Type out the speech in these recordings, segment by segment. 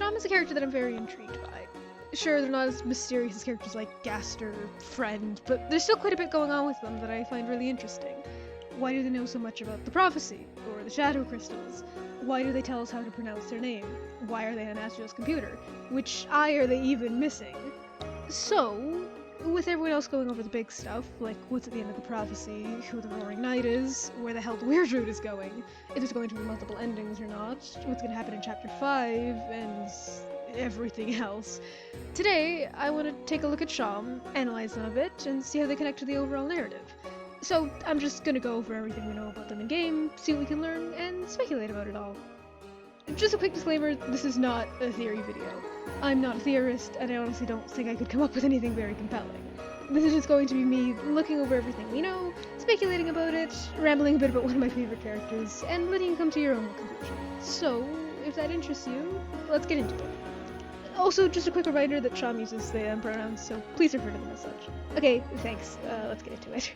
Sham is a character that I'm very intrigued by. Sure, they're not as mysterious as characters like Gaster, Friend, but there's still quite a bit going on with them that I find really interesting. Why do they know so much about the prophecy, or the shadow crystals? Why do they tell us how to pronounce their name? Why are they on Asriel's computer? Which eye are they even missing? So, with everyone else going over the big stuff, like what's at the end of the prophecy, who the Roaring Knight is, where the hell the Weird Root is going, if there's going to be multiple endings or not, what's going to happen in Chapter 5, and everything else. Today, I want to take a look at Sham, analyze them a bit, and see how they connect to the overall narrative. So, I'm just gonna go over everything we know about them in-game, see what we can learn, and speculate about it all. Just a quick disclaimer, this is not a theory video. I'm not a theorist, and I honestly don't think I could come up with anything very compelling. This is just going to be me looking over everything we know, speculating about it, rambling a bit about one of my favorite characters, and letting you come to your own conclusion. So, if that interests you, let's get into it. Also, just a quick reminder that Sham uses they them pronouns, so please refer to them as such. Okay, thanks, let's get into it.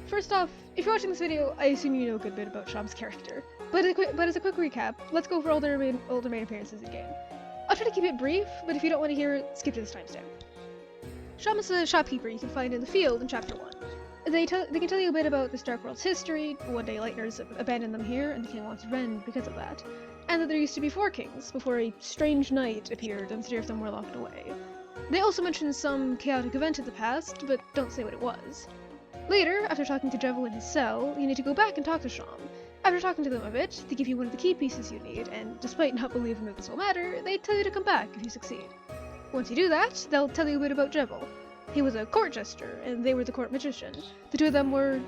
First off, if you're watching this video, I assume you know a good bit about Sham's character. But as a quick recap, let's go over all their main appearances in-game. I'll try to keep it brief, but if you don't want to hear it, skip to this timestamp. Sham is a shopkeeper you can find in the field in Chapter 1. They can tell you a bit about this Dark World's history, one day Lightners abandoned them here and the king wants revenge because of that, and that there used to be 4 kings before a strange knight appeared and 3 of them were locked away. They also mention some chaotic event in the past, but don't say what it was. Later, after talking to Jevil in his cell, you need to go back and talk to Sham. After talking to them a bit, they give you one of the key pieces you need, and despite not believing that this will matter, they tell you to come back if you succeed. Once you do that, they'll tell you a bit about Jevil. He was a court jester, and they were the court magician. The 2 of them were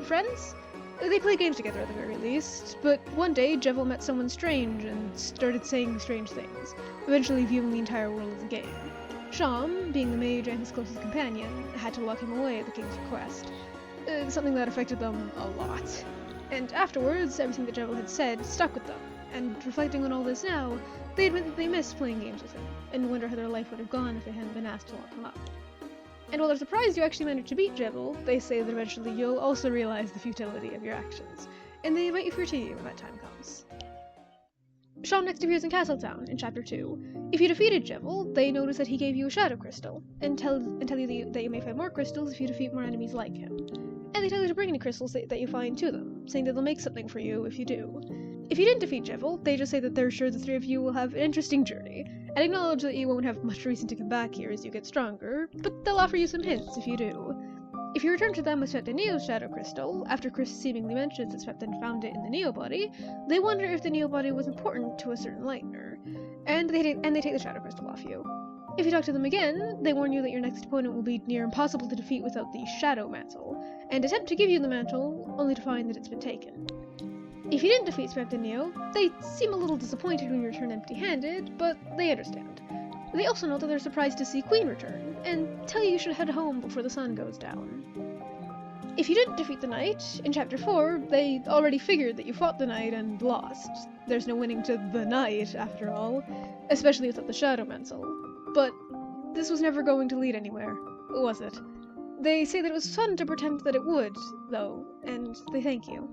friends? They played games together at the very least, but one day Jevil met someone strange and started saying strange things, eventually viewing the entire world as a game. Sham, being the mage and his closest companion, had to lock him away at the king's request, something that affected them a lot. And afterwards, everything that Jevil had said stuck with them, and reflecting on all this now, they admit that they miss playing games with him, and wonder how their life would have gone if they hadn't been asked to lock him up. And while they're surprised you actually managed to beat Jevil, they say that eventually you'll also realize the futility of your actions, and they invite you for a tea when that time comes. Sham next appears in Castletown in Chapter 2. If you defeated Jevil, they notice that he gave you a shadow crystal, and tell you that you may find more crystals if you defeat more enemies like him. And they tell you to bring any crystals that you find to them, saying that they'll make something for you if you do. If you didn't defeat Jevil, they just say that they're sure the 3 of you will have an interesting journey, and acknowledge that you won't have much reason to come back here as you get stronger, but they'll offer you some hints if you do. If you return to them with Speptin Neo's shadow crystal, after Chris seemingly mentions that Speptin found it in the Neo body, they wonder if the Neo body was important to a certain Lightner, and they take the shadow crystal off you. If you talk to them again, they warn you that your next opponent will be near impossible to defeat without the Shadow Mantle, and attempt to give you the mantle, only to find that it's been taken. If you didn't defeat Speptin Neo, they seem a little disappointed when you return empty-handed, but they understand. They also note that they're surprised to see Queen return, and tell you should head home before the sun goes down. If you didn't defeat the knight, in Chapter 4, they already figured that you fought the knight and lost. There's no winning to the knight, after all, especially without the Shadow Mantle. But this was never going to lead anywhere, was it? They say that it was fun to pretend that it would, though, and they thank you.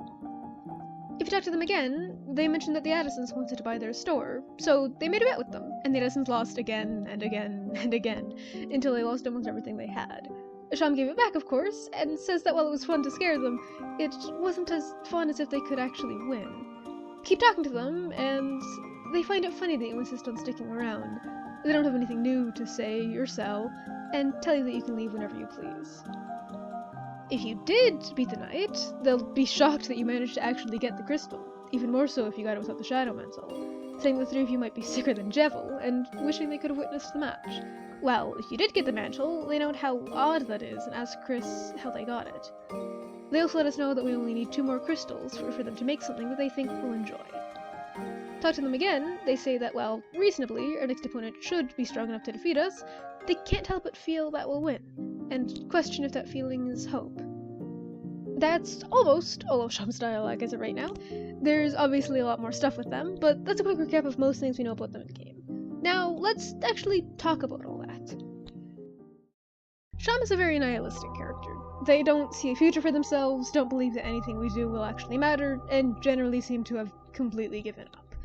If you talk to them again, they mention that the Addisons wanted to buy their store, so they made a bet with them, and the Addisons lost again and again and again, until they lost almost everything they had. Sham gave it back, of course, and says that while it was fun to scare them, it wasn't as fun as if they could actually win. Keep talking to them, and they find it funny that you insist on sticking around. They don't have anything new to say or sell, and tell you that you can leave whenever you please. If you did beat the knight, they'll be shocked that you managed to actually get the crystal, even more so if you got it without the Shadow Mantle, saying the 3 of you might be sicker than Jevil, and wishing they could have witnessed the match. Well, if you did get the mantle, they note how odd that is and ask Chris how they got it. They also let us know that we only need 2 more crystals for them to make something that they think we'll enjoy. Talk to them again, they say that, well, reasonably, our next opponent should be strong enough to defeat us, they can't help but feel that we'll win, and question if that feeling is hope. That's almost all of Sham's dialogue as of right now. There's obviously a lot more stuff with them, but that's a quick recap of most things we know about them in the game. Now, let's actually talk about all that. Sham is a very nihilistic character. They don't see a future for themselves, don't believe that anything we do will actually matter, and generally seem to have completely given up.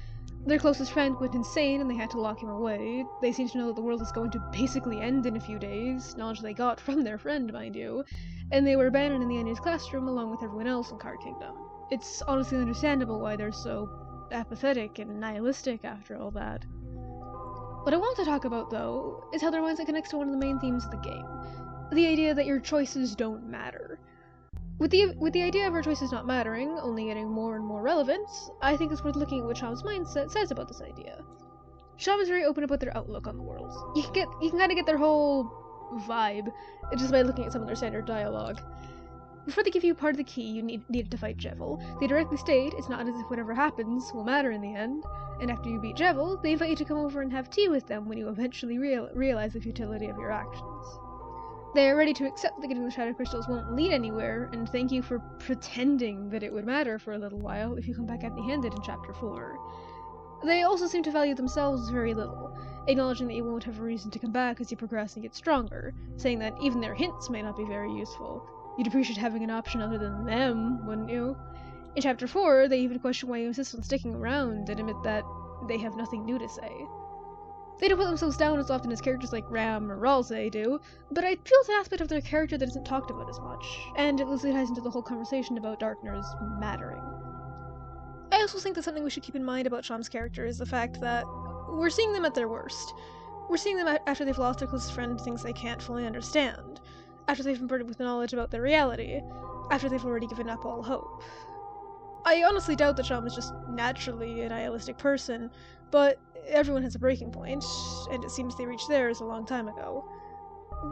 Their closest friend went insane and they had to lock him away. They seem to know that the world is going to basically end in a few days, knowledge they got from their friend, mind you, and they were abandoned in the Anya's classroom along with everyone else in Card Kingdom. It's honestly understandable why they're so apathetic and nihilistic after all that. What I want to talk about, though, is how their mindset connects to one of the main themes of the game. The idea that your choices don't matter. With the idea of our choices not mattering, only getting more and more relevant, I think it's worth looking at what Sham's mindset says about this idea. Sham is very open about their outlook on the world. You can kind of get their whole vibe just by looking at some of their standard dialogue. Before they give you part of the key you needed to fight Jevil, they directly state it's not as if whatever happens will matter in the end, and after you beat Jevil, they invite you to come over and have tea with them when you eventually realize the futility of your actions. They are ready to accept that getting the Shadow Crystals won't lead anywhere, and thank you for pretending that it would matter for a little while if you come back empty-handed in Chapter 4. They also seem to value themselves very little, acknowledging that you won't have a reason to come back as you progress and get stronger, saying that even their hints may not be very useful. You'd appreciate having an option other than them, wouldn't you? In Chapter 4, they even question why you insist on sticking around and admit that they have nothing new to say. They don't put themselves down as often as characters like Ram or Ralsei do, but I feel it's an aspect of their character that isn't talked about as much, and it loosely ties into the whole conversation about Darkners mattering. I also think that something we should keep in mind about Sham's character is the fact that we're seeing them at their worst. We're seeing them after they've lost their closest friend to things they can't fully understand, after they've been burdened with knowledge about their reality, after they've already given up all hope. I honestly doubt that Sham is just naturally a nihilistic person, but everyone has a breaking point, and it seems they reached theirs a long time ago.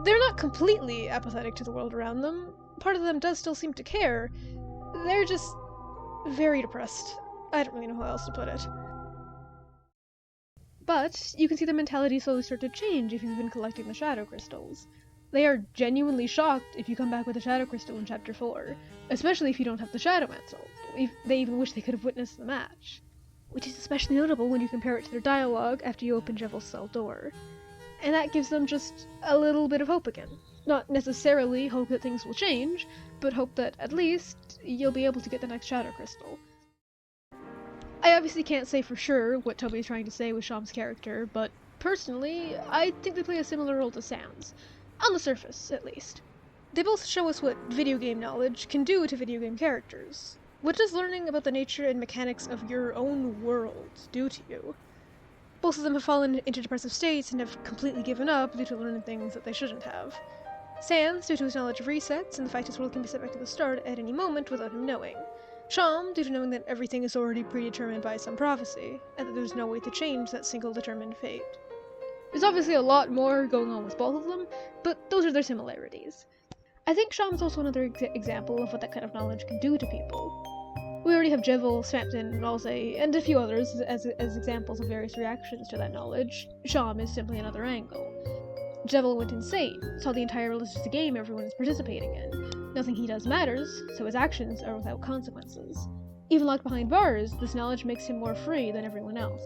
They're not completely apathetic to the world around them. Part of them does still seem to care. They're just very depressed. I don't really know how else to put it. But you can see their mentality slowly start to change if you've been collecting the Shadow Crystals. They are genuinely shocked if you come back with a Shadow Crystal in Chapter 4, especially if you don't have the Shadow Mantle. They even wish they could have witnessed the match. Which is especially notable when you compare it to their dialogue after you open Jevil's cell door. And that gives them just a little bit of hope again. Not necessarily hope that things will change, but hope that, at least, you'll be able to get the next Shadow Crystal. I obviously can't say for sure what Toby is trying to say with Sham's character, but personally, I think they play a similar role to Sans. On the surface, at least. They both show us what video game knowledge can do to video game characters. What does learning about the nature and mechanics of your own world do to you? Both of them have fallen into depressive states and have completely given up due to learning things that they shouldn't have. Sans, due to his knowledge of resets and the fact his world can be set back to the start at any moment without him knowing. Sham, due to knowing that everything is already predetermined by some prophecy, and that there's no way to change that single determined fate. There's obviously a lot more going on with both of them, but those are their similarities. I think Sham's also another example of what that kind of knowledge can do to people. We already have Jevil, Swampton, Ralsei, and a few others as examples of various reactions to that knowledge. Sham is simply another angle. Jevil went insane, saw the entire world as just a game everyone is participating in. Nothing he does matters, so his actions are without consequences. Even locked behind bars, this knowledge makes him more free than everyone else.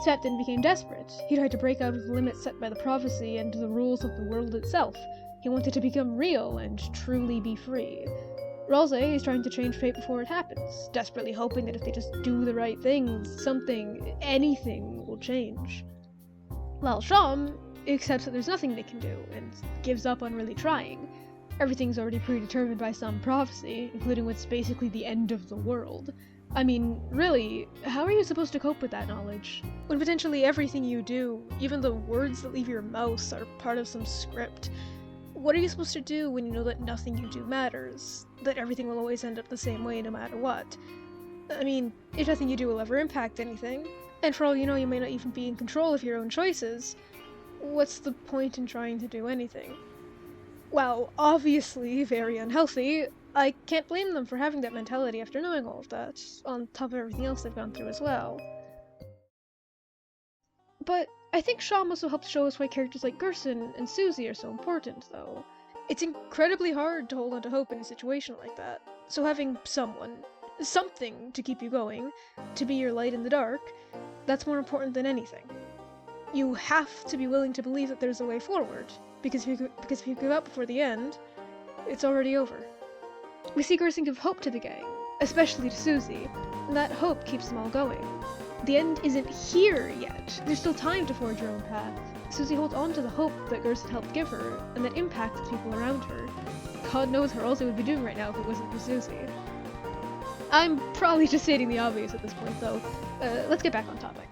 Swampton became desperate. He tried to break out of the limits set by the prophecy and the rules of the world itself. He wanted to become real and truly be free. Ralsei is trying to change fate before it happens, desperately hoping that if they just do the right things, something, anything, will change. While Sham accepts that there's nothing they can do, and gives up on really trying. Everything's already predetermined by some prophecy, including what's basically the end of the world. I mean, really, how are you supposed to cope with that knowledge? When potentially everything you do, even the words that leave your mouth, are part of some script. What are you supposed to do when you know that nothing you do matters? That everything will always end up the same way no matter what? I mean, if nothing you do will ever impact anything, and for all you know you may not even be in control of your own choices, what's the point in trying to do anything? While obviously very unhealthy, I can't blame them for having that mentality after knowing all of that, on top of everything else they've gone through as well. But I think Sham also helps show us why characters like Gerson and Susie are so important, though. It's incredibly hard to hold on to hope in a situation like that, so having something to keep you going, to be your light in the dark, that's more important than anything. You have to be willing to believe that there's a way forward, because if you give up before the end, it's already over. We see Gerson give hope to the gang, especially to Susie, and that hope keeps them all going. The end isn't here yet. There's still time to forge your own path. Susie holds on to the hope that Gerson helped give her, and that impacts the people around her. God knows what Rosa would be doing right now if it wasn't for Susie. I'm probably just stating the obvious at this point, though. Let's get back on topic.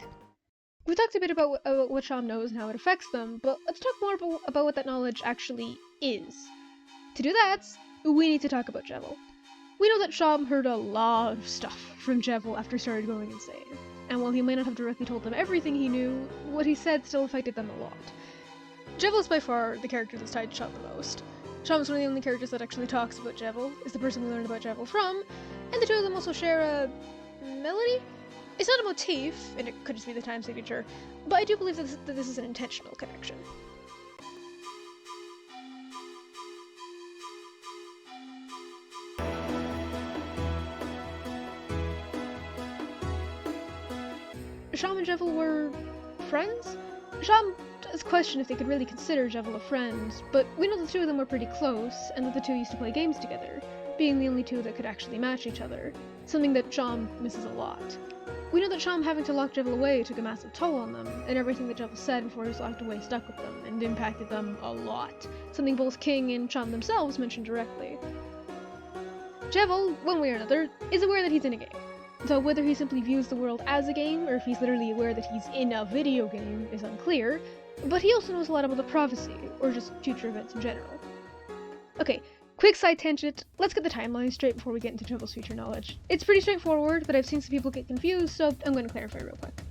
We talked a bit about what Sham knows and how it affects them, but let's talk more about what that knowledge actually is. To do that, we need to talk about Jevil. We know that Sham heard a lot of stuff from Jevil after he started going insane, and while he may not have directly told them everything he knew, what he said still affected them a lot. Jevil is by far the character that's tied to Sham the most. Sham is one of the only characters that actually talks about Jevil, is the person we learned about Jevil from, and the two of them also share a melody? It's not a motif, and it could just be the time signature, but I do believe that this is an intentional connection. Sham and Jevil were friends? Sham does question if they could really consider Jevil a friend, but we know the two of them were pretty close, and that the two used to play games together, being the only two that could actually match each other, something that Sham misses a lot. We know that Sham having to lock Jevil away took a massive toll on them, and everything that Jevil said before he was locked away stuck with them, and impacted them a lot, something both King and Sham themselves mentioned directly. Jevil, one way or another, is aware that he's in a game. So whether he simply views the world as a game, or if he's literally aware that he's in a video game, is unclear, but he also knows a lot about the prophecy, or just future events in general. Okay, quick side tangent, let's get the timeline straight before we get into Jevil's future knowledge. It's pretty straightforward, but I've seen some people get confused, so I'm going to clarify real quick.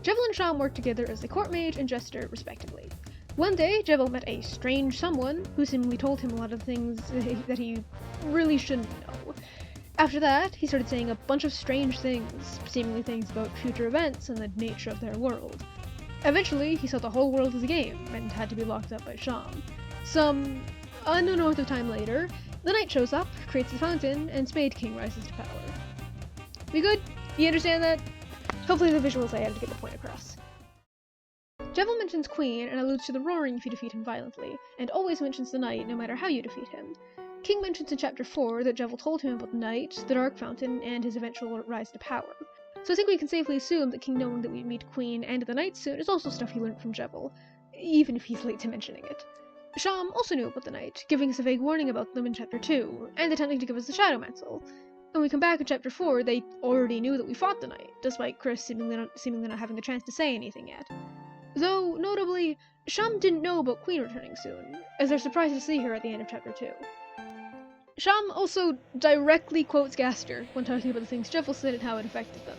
Jevil and Sham worked together as the court mage and jester, respectively. One day, Jevil met a strange someone, who seemingly told him a lot of things that he really shouldn't know. After that, he started saying a bunch of strange things, seemingly things about future events and the nature of their world. Eventually, he saw the whole world as a game, and had to be locked up by Sham. Some unknown amount of time later, the knight shows up, creates the fountain, and Spade King rises to power. We good? You understand that? Hopefully the visuals I added to get the point across. Jevil mentions Queen and alludes to the roaring if you defeat him violently, and always mentions the knight no matter how you defeat him. King mentions in Chapter 4 that Jevil told him about the knight, the Dark Fountain, and his eventual rise to power. So I think we can safely assume that King knowing that we meet Queen and the knight soon is also stuff he learned from Jevil, even if he's late to mentioning it. Sham also knew about the knight, giving us a vague warning about them in Chapter 2, and attempting to give us the Shadow Mantle. When we come back in Chapter 4, they already knew that we fought the knight, despite Chris seemingly not having the chance to say anything yet. Though, notably, Sham didn't know about Queen returning soon, as they're surprised to see her at the end of Chapter 2. Sham also directly quotes Gaster when talking about the things Jevil said and how it affected them.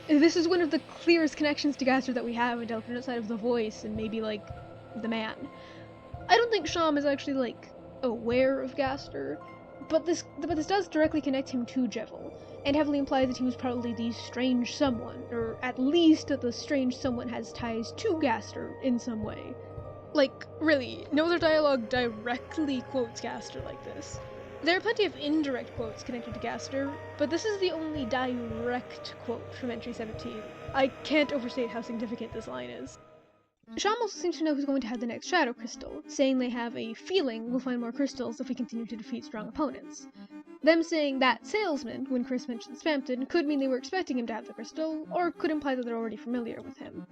This is one of the clearest connections to Gaster that we have in Deltarune outside of the voice and maybe, the man. I don't think Sham is actually, aware of Gaster, but this does directly connect him to Jevil, and heavily implies that he was probably the strange someone, or at least that the strange someone has ties to Gaster in some way. Really, no other dialogue directly quotes Gaster like this. There are plenty of indirect quotes connected to Gaster, but this is the only direct quote from Entry 17. I can't overstate how significant this line is. Sham also seems to know who's going to have the next Shadow Crystal, saying they have a feeling we'll find more crystals if we continue to defeat strong opponents. Them saying that salesman, when Chris mentioned Spamton, could mean they were expecting him to have the crystal, or could imply that they're already familiar with him.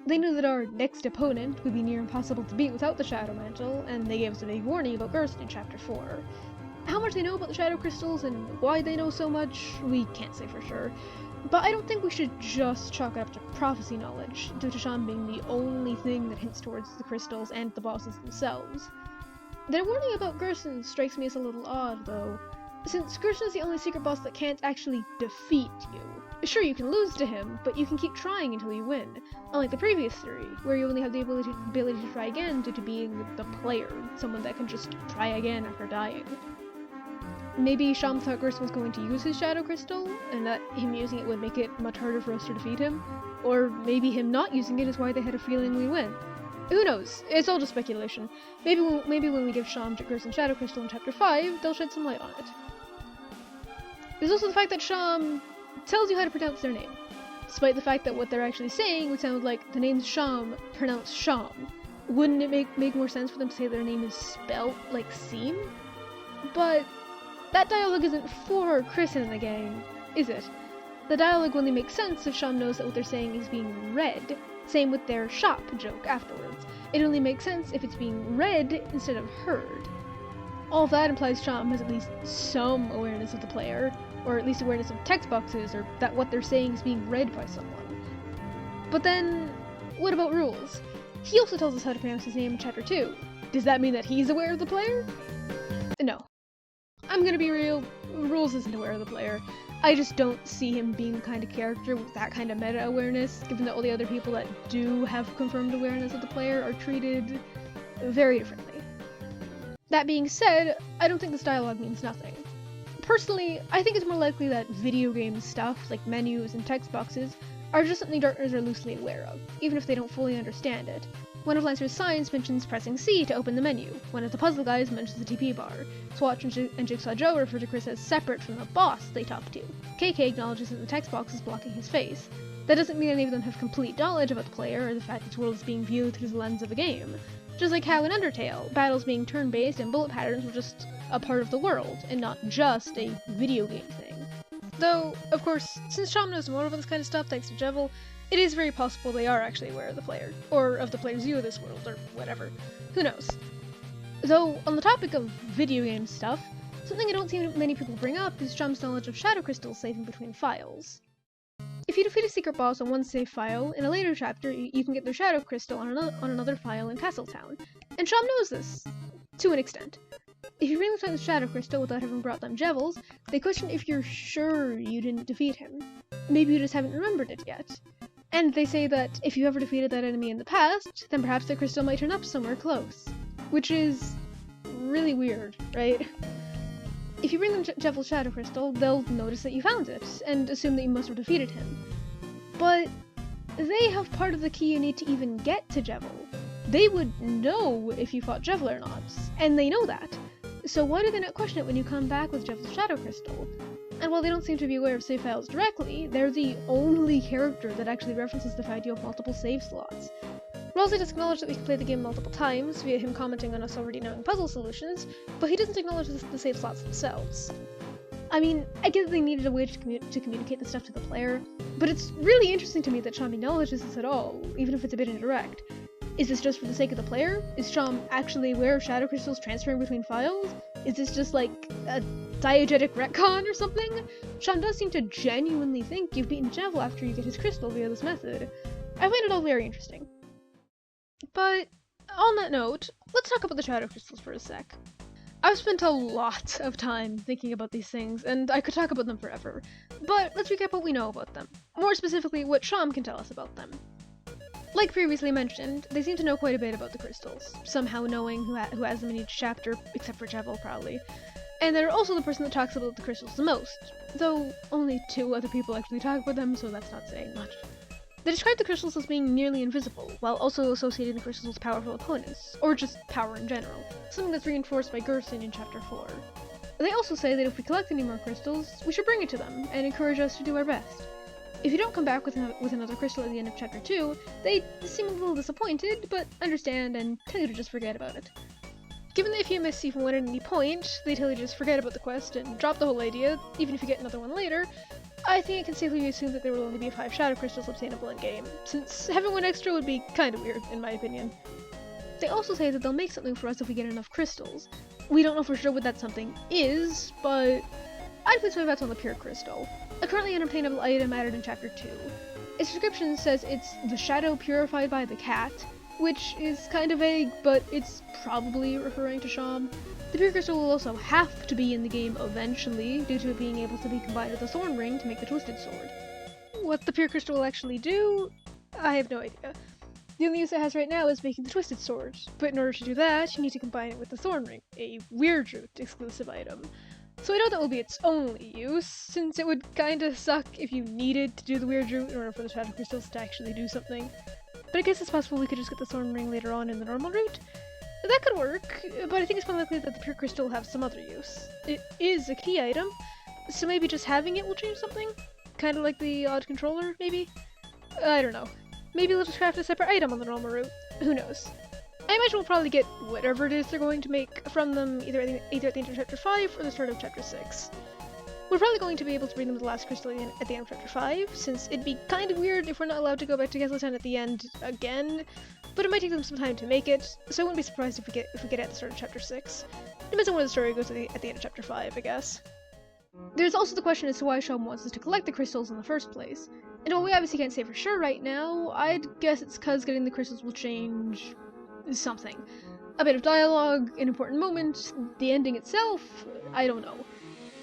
They knew that our next opponent would be near impossible to beat without the Shadow Mantle, and they gave us a big warning about Gerson in Chapter 4. How much they know about the Shadow Crystals and why they know so much, we can't say for sure. But I don't think we should just chalk it up to prophecy knowledge, due to Sham being the only thing that hints towards the crystals and the bosses themselves. Their warning about Gerson strikes me as a little odd, though, since Gerson is the only secret boss that can't actually defeat you. Sure, you can lose to him, but you can keep trying until you win, unlike the previous three, where you only have the ability to try again due to being the player, someone that can just try again after dying. Maybe Sham thought Gerson was going to use his Shadow Crystal, and that him using it would make it much harder for us to defeat him. Or maybe him not using it is why they had a feeling we win. Who knows? It's all just speculation. Maybe when we give Sham Gerson's Shadow Crystal in Chapter 5, they'll shed some light on it. There's also the fact that Sham tells you how to pronounce their name, despite the fact that what they're actually saying would sound like the name's Sham, pronounced Sham. Wouldn't it make more sense for them to say their name is spelt like seam? But that dialogue isn't for Chris and the gang, is it? The dialogue only makes sense if Sham knows that what they're saying is being read. Same with their shop joke afterwards. It only makes sense if it's being read instead of heard. All of that implies Sham has at least some awareness of the player, or at least awareness of text boxes, or that what they're saying is being read by someone. But then, what about Rules? He also tells us how to pronounce his name in Chapter 2. Does that mean that he's aware of the player? No. I'm gonna be real, Rules isn't aware of the player. I just don't see him being the kind of character with that kind of meta-awareness, given that all the other people that do have confirmed awareness of the player are treated very differently. That being said, I don't think this dialogue means nothing. Personally, I think it's more likely that video game stuff, like menus and text boxes, are just something Darkners are loosely aware of, even if they don't fully understand it. One of Lancer's signs mentions pressing C to open the menu. One of the puzzle guys mentions the TP bar. Swatch and Jigsaw Joe refer to Chris as separate from the boss they talk to. KK acknowledges that the text box is blocking his face. That doesn't mean any of them have complete knowledge about the player or the fact that the world is being viewed through the lens of a game. Just like how in Undertale, battles being turn-based and bullet patterns were just a part of the world, and not just a video game thing. Though, of course, since Sham knows more about this kind of stuff thanks to Jevil, it is very possible they are actually aware of the player, or of the player's view of this world, or whatever. Who knows? Though, on the topic of video game stuff, something I don't see many people bring up is Sham's knowledge of shadow crystals saving between files. If you defeat a secret boss on one save file, in a later chapter you can get their shadow crystal on another file in Castletown, and Sham knows this, to an extent. If you bring them the shadow crystal without having brought them Jevils, they question if you're sure you didn't defeat him. Maybe you just haven't remembered it yet. And they say that if you ever defeated that enemy in the past, then perhaps the crystal might turn up somewhere close. Which is really weird, right? If you bring them Jevil's shadow crystal, they'll notice that you found it, and assume that you must have defeated him. But they have part of the key you need to even get to Jevil. They would know if you fought Jevil or not, and they know that. So why do they not question it when you come back with Jevil's shadow crystal? And while they don't seem to be aware of save files directly, they're the only character that actually references the idea of multiple save slots. Rossi does acknowledge that we can play the game multiple times, via him commenting on us already knowing puzzle solutions, but he doesn't acknowledge the save slots themselves. I mean, I get that they needed a way to communicate the stuff to the player, but it's really interesting to me that Sham acknowledges this at all, even if it's a bit indirect. Is this just for the sake of the player? Is Sham actually aware of shadow crystals transferring between files? Is this just like a diegetic retcon or something? Sham does seem to genuinely think you've beaten Jevil after you get his crystal via this method. I find it all very interesting. But, on that note, let's talk about the shadow crystals for a sec. I've spent a lot of time thinking about these things, and I could talk about them forever. But let's recap what we know about them. More specifically, what Sham can tell us about them. Like previously mentioned, they seem to know quite a bit about the crystals, somehow knowing who has them in each chapter, except for Jevil, probably. And they're also the person that talks about the crystals the most, though only 2 other people actually talk about them, so that's not saying much. They describe the crystals as being nearly invisible, while also associating the crystals with powerful opponents, or just power in general, something that's reinforced by Gerson in Chapter 4. They also say that if we collect any more crystals, we should bring it to them, and encourage us to do our best. If you don't come back with another crystal at the end of Chapter 2, they seem a little disappointed, but understand and tell you to just forget about it. Given that if you miss even one at any point, they tell you to just forget about the quest and drop the whole idea, even if you get another one later, I think it can safely be assumed that there will only be 5 shadow crystals obtainable in-game, since having one extra would be kinda weird, in my opinion. They also say that they'll make something for us if we get enough crystals. We don't know for sure what that something is, but I'd place my bets on the pure crystal, a currently unobtainable item added in Chapter 2. Its description says it's the shadow purified by the cat, which is kind of vague, but it's probably referring to Sham. The pure crystal will also have to be in the game eventually, due to it being able to be combined with the thorn ring to make the twisted sword. What the pure crystal will actually do, I have no idea. The only use it has right now is making the twisted sword, but in order to do that, you need to combine it with the thorn ring, a Weirdroot exclusive item. So I know that will be its only use, since it would kinda suck if you needed to do the Weirdroot in order for the shadow crystals to actually do something. But I guess it's possible we could just get the thorn ring later on in the normal route. That could work, but I think it's more likely that the pure crystal will have some other use. It is a key item, so maybe just having it will change something? Kinda like the odd controller, maybe? I don't know. Maybe they'll just craft a separate item on the normal route. Who knows? I imagine we'll probably get whatever it is they're going to make from them either at the end of Chapter 5 or the start of Chapter 6. We're probably going to be able to bring them to the last crystal at the end of Chapter 5, since it'd be kind of weird if we're not allowed to go back to Castle Town at the end again, but it might take them some time to make it, so I wouldn't be surprised if we get it at the start of Chapter 6. Depends on where the story goes at the end of Chapter 5, I guess. There's also the question as to why Sham wants us to collect the crystals in the first place, and while we obviously can't say for sure right now, I'd guess it's because getting the crystals will change something. A bit of dialogue, an important moment, the ending itself, I don't know.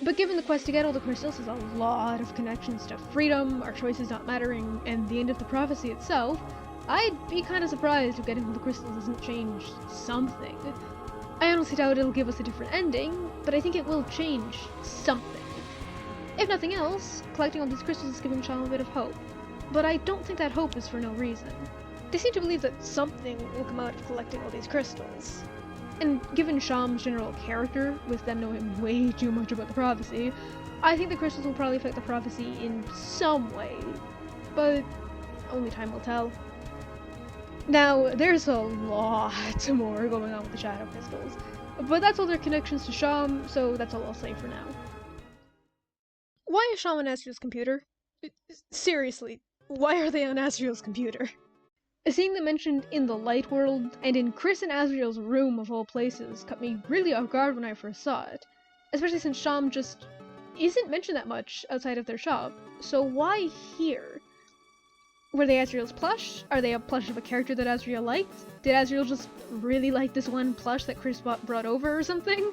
But given the quest to get all the crystals has a lot of connections to freedom, our choices not mattering, and the end of the prophecy itself, I'd be kinda surprised if getting all the crystals doesn't change something. I honestly doubt it'll give us a different ending, but I think it will change something. If nothing else, collecting all these crystals is giving Sham a bit of hope, but I don't think that hope is for no reason. They seem to believe that something will come out of collecting all these crystals. And given Sham's general character, with them knowing way too much about the prophecy, I think the crystals will probably affect the prophecy in some way, but only time will tell. Now, there's a lot more going on with the Shadow Crystals, but that's all their connections to Sham, so that's all I'll say for now. Why is Sham on Asriel's computer? Seriously, why are they on Asriel's computer? Seeing them mentioned in the Light World, and in Chris and Asriel's room of all places, caught me really off guard when I first saw it. Especially since Sham just isn't mentioned that much outside of their shop, so why here? Were they Asriel's plush? Are they a plush of a character that Asriel liked? Did Asriel just really like this one plush that Chris brought over or something?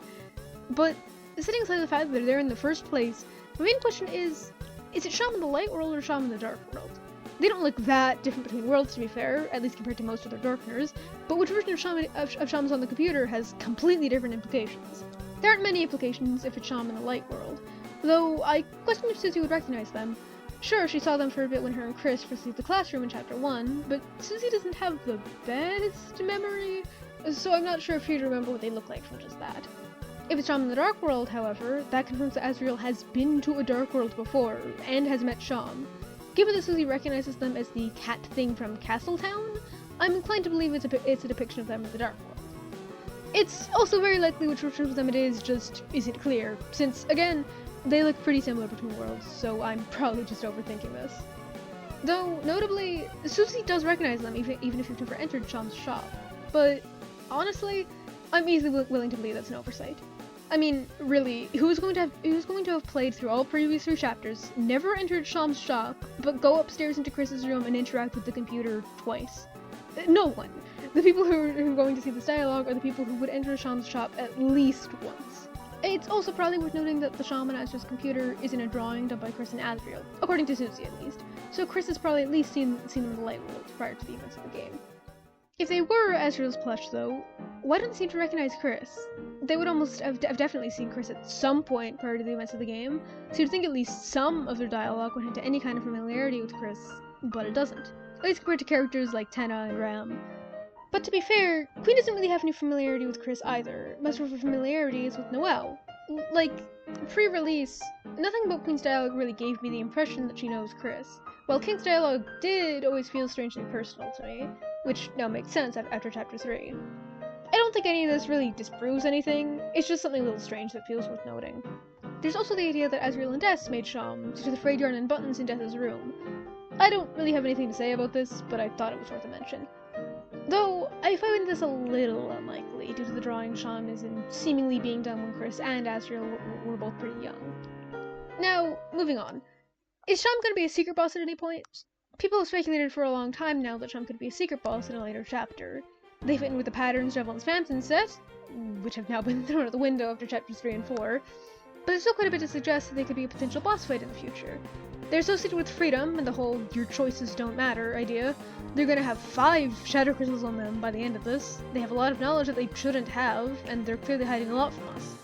But, setting aside the fact that they're there in the first place, my main question is it Sham in the Light World or Sham in the Dark World? They don't look that different between worlds, to be fair, at least compared to most other Darkners, but which version of Sham's on the computer has completely different implications. There aren't many implications if it's Sham in the Light World, though I question if Susie would recognize them. Sure, she saw them for a bit when her and Chris first leave the classroom in Chapter 1, but Susie doesn't have the best memory, so I'm not sure if she'd remember what they look like from just that. If it's Sham in the Dark World, however, that confirms that Asriel has been to a Dark World before, and has met Sham. Given that Susie recognizes them as the cat thing from Castle Town, I'm inclined to believe it's a depiction of them in the Dark World. It's also very likely which version of them it is just isn't clear, since, again, they look pretty similar between worlds, so I'm probably just overthinking this. Though, notably, Susie does recognize them even if you've never entered Sham's shop, but honestly, I'm easily willing to believe that's an oversight. I mean, really, who's going to have played through all previous 3 chapters, never entered Sham's shop, but go upstairs into Chris's room and interact with the computer twice? No one. The people who are going to see this dialogue are the people who would enter Sham's shop at least once. It's also probably worth noting that the Sham on Asriel's computer is in a drawing done by Chris and Asriel, according to Susie at least, so Chris has probably at least seen them in the Light World prior to the events of the game. If they were Asriel's plush, though, why don't they seem to recognize Chris? They would almost have definitely seen Chris at some point prior to the events of the game, so you'd think at least some of their dialogue went into any kind of familiarity with Chris, but it doesn't. At least compared to characters like Tenna and Ram. But to be fair, Queen doesn't really have any familiarity with Chris either. Most of her familiarity is with Noelle. Like, pre-release, nothing about Queen's dialogue really gave me the impression that she knows Chris, while King's dialogue did always feel strangely personal to me, which now makes sense after Chapter 3. I don't think any of this really disproves anything, it's just something a little strange that feels worth noting. There's also the idea that Asriel and Des made Sham due to the frayed yarn and buttons in Des' room. I don't really have anything to say about this, but I thought it was worth a mention. Though, I find this a little unlikely due to the drawing Sham is in seemingly being done when Chris and Asriel were both pretty young. Now, moving on. Is Sham going to be a secret boss at any point? People have speculated for a long time now that Sham could be a secret boss in a later chapter. They fit in with the patterns Devil and Phantom set, which have now been thrown out the window after chapters 3 and 4, but there's still quite a bit to suggest that they could be a potential boss fight in the future. They're associated with freedom and the whole your choices don't matter idea. They're gonna have 5 shadow crystals on them by the end of this. They have a lot of knowledge that they shouldn't have, and they're clearly hiding a lot from us.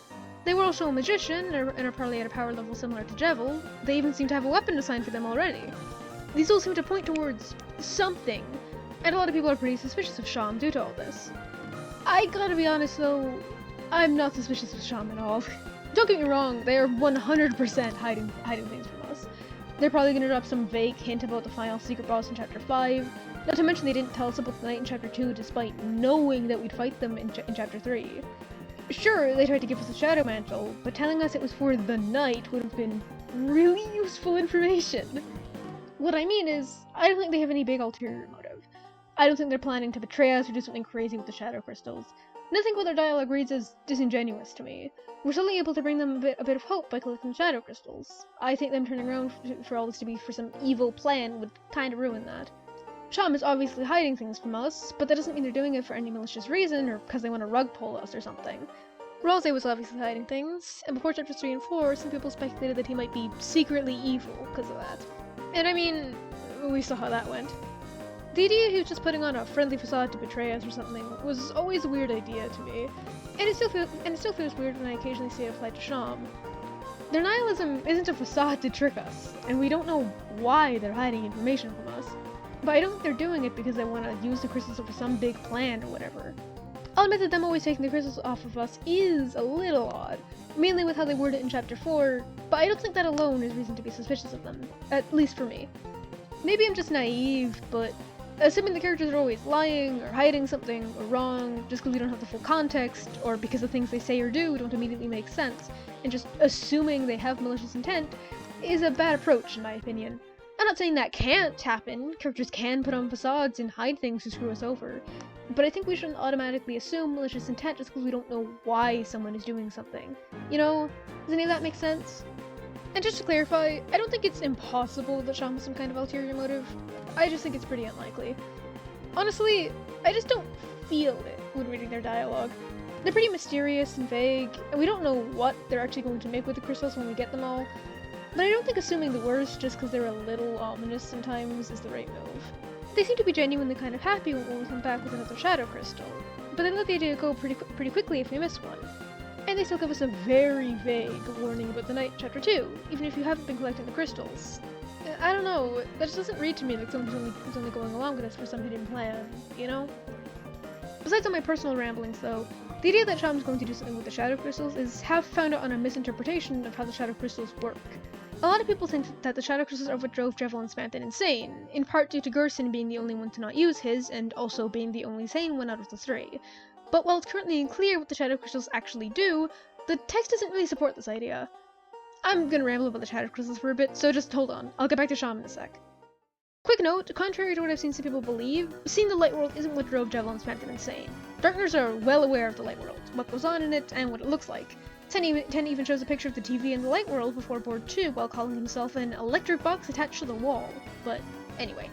They were also a magician, and are probably at a power level similar to Devil. They even seem to have a weapon assigned for them already. These all seem to point towards something, and a lot of people are pretty suspicious of Sham due to all this. I gotta be honest though, I'm not suspicious of Sham at all. Don't get me wrong, they are 100% hiding things from us. They're probably gonna drop some vague hint about the final secret boss in Chapter 5, not to mention they didn't tell us about the night in Chapter 2 despite knowing that we'd fight them in Chapter 3. Sure, they tried to give us a shadow mantle, but telling us it was for the night would have been really useful information. What I mean is, I don't think they have any big ulterior motive. I don't think they're planning to betray us or do something crazy with the shadow crystals. Nothing about their dialogue reads as disingenuous to me. We're suddenly able to bring them a bit of hope by collecting the shadow crystals. I think them turning around for all this to be for some evil plan would kind of ruin that. Chom is obviously hiding things from us, but that doesn't mean they're doing it for any malicious reason or because they want to rug pull us or something. Rose was obviously hiding things, and before chapters 3 and 4, some people speculated that he might be secretly evil because of that. And I mean, we saw how that went. The idea he was just putting on a friendly facade to betray us or something was always a weird idea to me, and it still feels weird when I occasionally see it applied to Sham. Their nihilism isn't a facade to trick us, and we don't know why they're hiding information from us. But I don't think they're doing it because they want to use the crystals for some big plan or whatever. I'll admit that them always taking the crystals off of us is a little odd, mainly with how they word it in chapter 4, but I don't think that alone is reason to be suspicious of them, at least for me. Maybe I'm just naive, but assuming the characters are always lying or hiding something or wrong just because we don't have the full context, or because the things they say or do don't immediately make sense, and just assuming they have malicious intent, is a bad approach in my opinion. I'm not saying that can't happen, characters can put on facades and hide things to screw us over, but I think we shouldn't automatically assume malicious intent just because we don't know why someone is doing something. You know, does any of that make sense? And just to clarify, I don't think it's impossible that Sham has some kind of ulterior motive, I just think it's pretty unlikely. Honestly, I just don't feel it when reading their dialogue. They're pretty mysterious and vague, and we don't know what they're actually going to make with the crystals when we get them all. But I don't think assuming the worst just because they're a little ominous sometimes is the right move. They seem to be genuinely kind of happy when we come back with another shadow crystal, but they let the idea go pretty quickly if we miss one. And they still give us a very vague warning about the night in chapter 2, even if you haven't been collecting the crystals. I don't know, that just doesn't read to me like someone's only going along with this for some hidden plan, you know? Besides all my personal ramblings though, the idea that Sham's going to do something with the shadow crystals is half founded on a misinterpretation of how the shadow crystals work. A lot of people think that the shadow crystals are what drove Jevil and Spamton insane, in part due to Gerson being the only one to not use his, and also being the only sane one out of the three. But while it's currently unclear what the shadow crystals actually do, the text doesn't really support this idea. I'm gonna ramble about the shadow crystals for a bit, so just hold on, I'll get back to Sham in a sec. Quick note, contrary to what I've seen some people believe, seeing the light world isn't what drove Jevil and Spamton insane. Darkners are well aware of the light world, what goes on in it, and what it looks like. Ten even shows a picture of the TV in the light world before board 2 while calling himself an electric box attached to the wall. But anyway.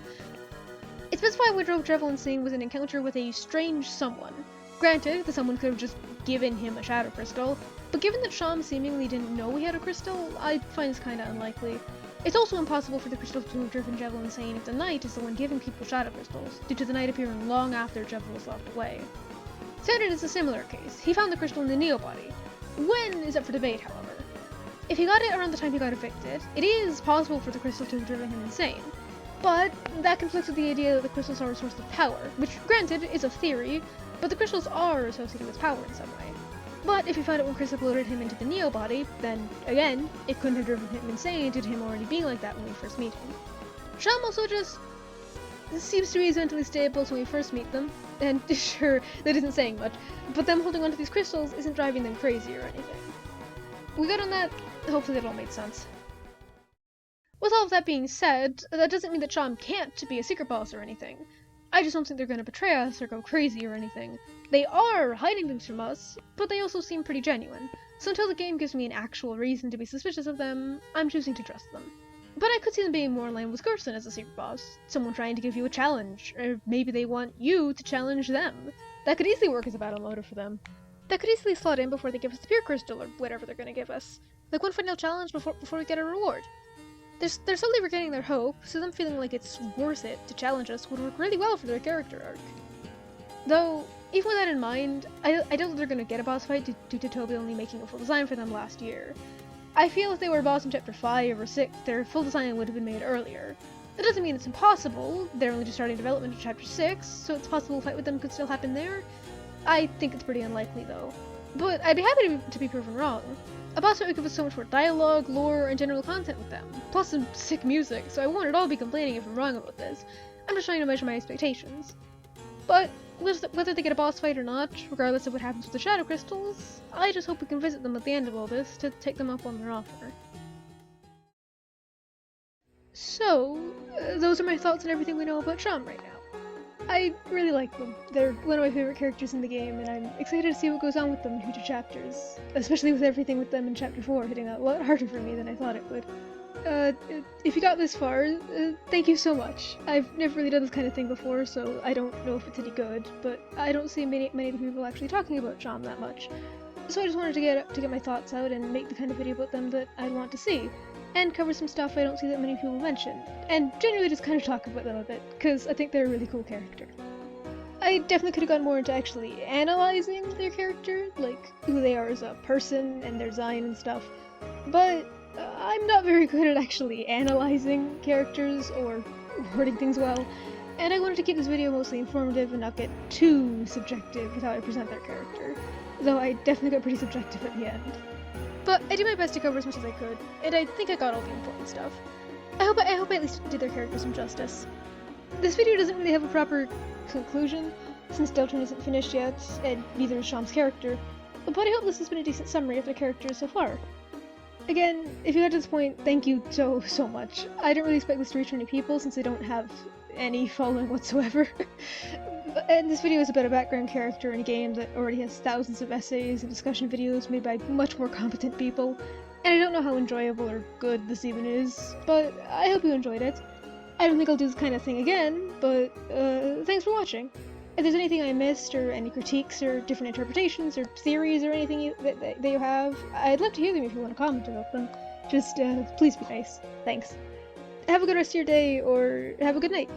It specified what drove Jevil insane was an encounter with a strange someone. Granted, the someone could have just given him a shadow crystal, but given that Sham seemingly didn't know he had a crystal, I find this kinda unlikely. It's also impossible for the crystals to have driven Jevil insane if the Knight is the one giving people shadow crystals, due to the Knight appearing long after Jevil was locked away. Standard is a similar case. He found the crystal in the Neo body. When is up for debate, however. If he got it around the time he got evicted, it is possible for the crystal to have driven him insane. But that conflicts with the idea that the crystals are a source of power, which, granted, is a theory, but the crystals are associated with power in some way. But if he found it when Chris uploaded him into the Neo body, then, again, it couldn't have driven him insane due to him already being like that when we first meet him. Sham also just seems to be mentally stable when we first meet them, and sure, that isn't saying much, but them holding onto these crystals isn't driving them crazy or anything. We got on that? Hopefully that all made sense. With all of that being said, that doesn't mean that Sham can't be a secret boss or anything. I just don't think they're gonna betray us or go crazy or anything. They are hiding things from us, but they also seem pretty genuine, so until the game gives me an actual reason to be suspicious of them, I'm choosing to trust them. But I could see them being more in line with Gerson as a secret boss, someone trying to give you a challenge, or maybe they want you to challenge them. That could easily work as a battle motive for them. That could easily slot in before they give us the Pure Crystal or whatever they're gonna give us. Like one final challenge before we get a reward. They're slowly regaining their hope, so them feeling like it's worth it to challenge us would work really well for their character arc. Though, even with that in mind, I doubt that they're gonna get a boss fight due to Toby only making a full design for them last year. I feel if they were a boss in chapter 5 or 6, their full design would have been made earlier. That doesn't mean it's impossible, they're only just starting development in chapter 6, so it's possible a fight with them could still happen there. I think it's pretty unlikely though. But I'd be happy to be proven wrong. A boss fight would give us so much more dialogue, lore, and general content with them, plus some sick music, so I won't at all be complaining if I'm wrong about this. I'm just trying to measure my expectations. But whether they get a boss fight or not, regardless of what happens with the Shadow Crystals, I just hope we can visit them at the end of all this to take them up on their offer. So, those are my thoughts on everything we know about Chom right now. I really like them. They're one of my favorite characters in the game, and I'm excited to see what goes on with them in future chapters, especially with everything with them in Chapter 4 hitting a lot harder for me than I thought it would. If you got this far, thank you so much. I've never really done this kind of thing before, so I don't know if it's any good, but I don't see many people actually talking about Chom that much. So I just wanted to get my thoughts out and make the kind of video about them that I'd want to see, and cover some stuff I don't see that many people mention, and generally just kind of talk about them a bit, because I think they're a really cool character. I definitely could have gone more into actually analyzing their character, like who they are as a person and their design and stuff, but I'm not very good at actually analyzing characters or wording things well, and I wanted to keep this video mostly informative and not get too subjective with how I present their character, though I definitely got pretty subjective at the end. But I did my best to cover as much as I could, and I think I got all the important stuff. I hope I at least did their characters some justice. This video doesn't really have a proper conclusion, since Deltarune isn't finished yet, and neither is Chom's character, but I hope this has been a decent summary of their characters so far. Again, if you got to this point, thank you so much. I didn't really expect this to reach many people since I don't have any following whatsoever. And this video is about a background character in a game that already has thousands of essays and discussion videos made by much more competent people, and I don't know how enjoyable or good this even is, but I hope you enjoyed it. I don't think I'll do this kind of thing again, but thanks for watching. If there's anything I missed, or any critiques, or different interpretations, or theories, or anything that you have, I'd love to hear them if you want to comment about them. Just, please be nice. Thanks. Have a good rest of your day, or have a good night.